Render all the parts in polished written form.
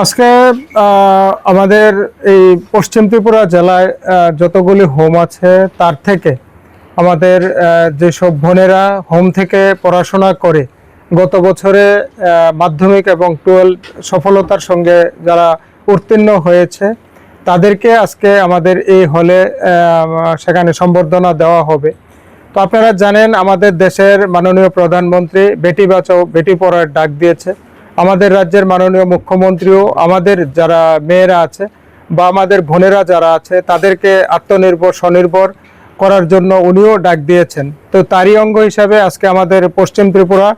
আজকে আমাদের এই পশ্চিম ত্রিপুরা জেলায় যতগুলি হোম আছে তার থেকে আমাদের যেসব বোনেরা হোম থেকে পড়াশোনা করে গত বছরে মাধ্যমিক এবং 12 সফলতার সঙ্গে যারা উত্তীর্ণ হয়েছে তাদেরকে আজকে আমাদের এই হলে সেখানে সম্বর্ধনা দেওয়া হবে। তো আপনারা জানেন আমাদের দেশের মাননীয় প্রধানমন্ত্রী বেটি বাঁচাও বেটি পড়ার ডাক দিয়েছে। আমাদের রাজ্যের মাননীয় মুখ্যমন্ত্রীও আমাদের যারা মেয়েরা আছে বা আমাদের বোনেরা যারা আছে তাদেরকে আত্মনির্ভর স্বনির্ভর করার জন্য উনিও ডাক দিয়েছেন। তো তারই অঙ্গ হিসাবে আজকে আমাদের পশ্চিম ত্রিপুরা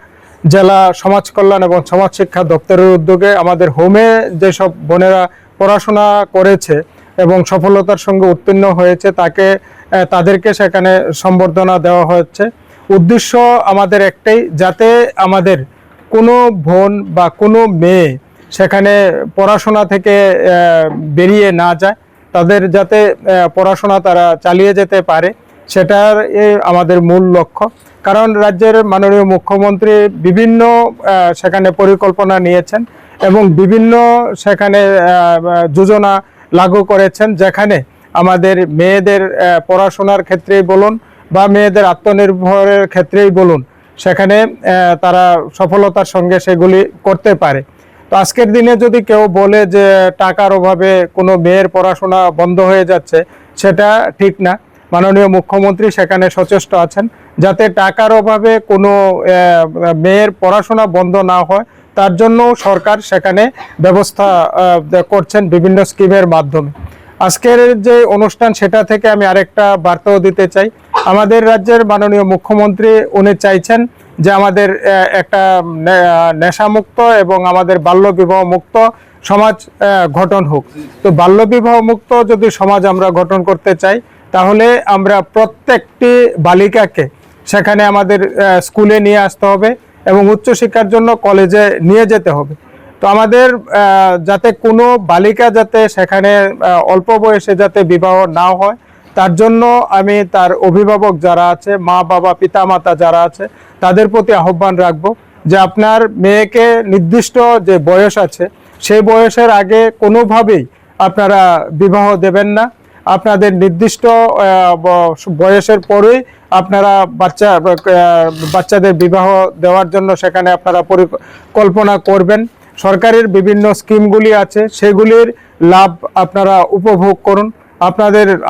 জেলা সমাজ কল্যাণ এবং সমাজ শিক্ষা দপ্তরের উদ্যোগে আমাদের হোমে যেসব বোনেরা পড়াশোনা করেছে এবং সফলতার সঙ্গে উত্তীর্ণ হয়েছে তাদেরকে সেখানে সম্বর্ধনা দেওয়া হচ্ছে। উদ্দেশ্য আমাদের একটাই, যাতে আমাদের কোনো বোন বা কোনো মেয়ে সেখানে পড়াশোনা থেকে বেরিয়ে না যায়, তাদের যাতে পড়াশোনা তারা চালিয়ে যেতে পারে, সেটার আমাদের মূল লক্ষ্য। কারণ রাজ্যের মাননীয় মুখ্যমন্ত্রী বিভিন্ন সেখানে পরিকল্পনা নিয়েছেন এবং বিভিন্ন সেখানে যোজনা লাগু করেছেন, যেখানে আমাদের মেয়েদের পড়াশোনার ক্ষেত্রেই বলুন বা মেয়েদের আত্মনির্ভরের ক্ষেত্রেই বলুন, সেখানে তারা সফলতার সঙ্গে সেগুলি করতে পারে। তো আজকের দিনে যদি কেউ বলে যে টাকার অভাবে কোনো মেয়ের পড়াশোনা বন্ধ হয়ে যাচ্ছে, সেটা ঠিক না। মাননীয় মুখ্যমন্ত্রী সেখানে সচেষ্ট আছেন যাতে টাকার অভাবে কোনো মেয়ের পড়াশোনা বন্ধ না হয়, তার জন্য সরকার সেখানে ব্যবস্থা করছেন বিভিন্ন স্কিমের মাধ্যমে। আজকের যে অনুষ্ঠান সেটা থেকে আমি আরেকটা বার্তাও দিতে চাই। আমাদের রাজ্যের মাননীয় মুখ্যমন্ত্রী উনি চাইছেন যে আমাদের একটা নেশামুক্ত এবং আমাদের বাল্যবিবাহ মুক্ত সমাজ গঠন হোক। তো বাল্যবিবাহ মুক্ত যদি সমাজ আমরা গঠন করতে চাই, তাহলে আমরা প্রত্যেকটি বালিকাকে সেখানে আমাদের স্কুলে নিয়ে আসতে হবে এবং উচ্চশিক্ষার জন্য কলেজে নিয়ে যেতে হবে। তো আমাদের যাতে কোনো বালিকা যাতে সেখানে অল্প বয়সে যাতে বিবাহ না হয়, তার জন্য আমি তার অভিভাবক যারা আছে, মা বাবা পিতা মাতা যারা আছে, তাদের প্রতি আহ্বান রাখবো যে আপনার মেয়েকে নির্দিষ্ট যে বয়স আছে সেই বয়সের আগে কোনোভাবেই আপনারা বিবাহ দেবেন না। আপনাদের নির্দিষ্ট বয়সের পরেই আপনারা বাচ্চাদের বিবাহ দেওয়ার জন্য সেখানে আপনারা পরিকল্পনা করবেন। সরকারের বিভিন্ন স্কিমগুলি আছে, সেগুলির লাভ আপনারা উপভোগ করুন।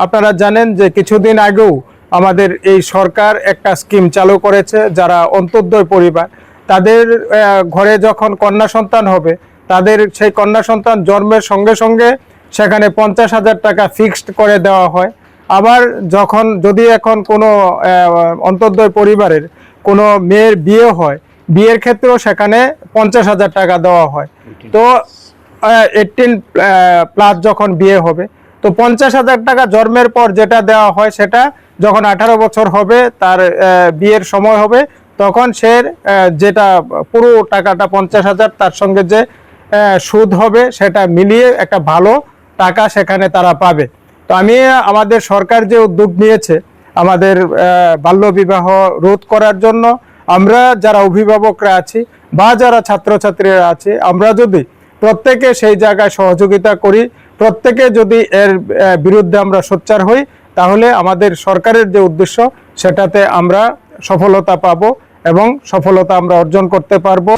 আপনারা জানেন যে কিছুদিন আগেও আমাদের এই সরকার একটা স্কিম চালু করেছে, যারা অন্তোদ্যয় পরিবার, তাদের ঘরে যখন কন্যা সন্তান হবে, তাদের সেই কন্যা সন্তান জন্মের সঙ্গে সঙ্গে সেখানে 50,000 টাকা ফিক্সড করে দেওয়া হয়। আবার যদি এখন কোনো অন্তোদ্যয় পরিবারের কোনো মেয়ের বিয়ে হয়, বিয়ের ক্ষেত্রেও সেখানে 50,000 টাকা দেওয়া হয়। তো 18+ যখন বিয়ে হবে, তো 50,000 টাকা জন্মের পর যেটা দেওয়া হয়, সেটা যখন 18 বছর হবে, তার বিয়ের সময় হবে, তখন সে যেটা পুরো টাকাটা 50,000 তার সঙ্গে যে সুদ হবে সেটা মিলিয়ে একটা ভালো টাকা সেখানে তারা পাবে। তো আমাদের সরকার যে উদ্যোগ নিয়েছে আমাদের বাল্যবিবাহ রোধ করার জন্য, আমরা যারা অভিভাবকরা আছি বা যারা ছাত্রছাত্রীরা আছে, আমরা যদি প্রত্যেকে সেই জায়গায় সহযোগিতা করি, প্রত্যেকে যদি এর বিরুদ্ধে আমরা সোচ্চার হই, তাহলে আমাদের সরকারের যে উদ্দেশ্য সেটাতে আমরা সফলতা পাবো এবং সফলতা আমরা অর্জন করতে পারবো।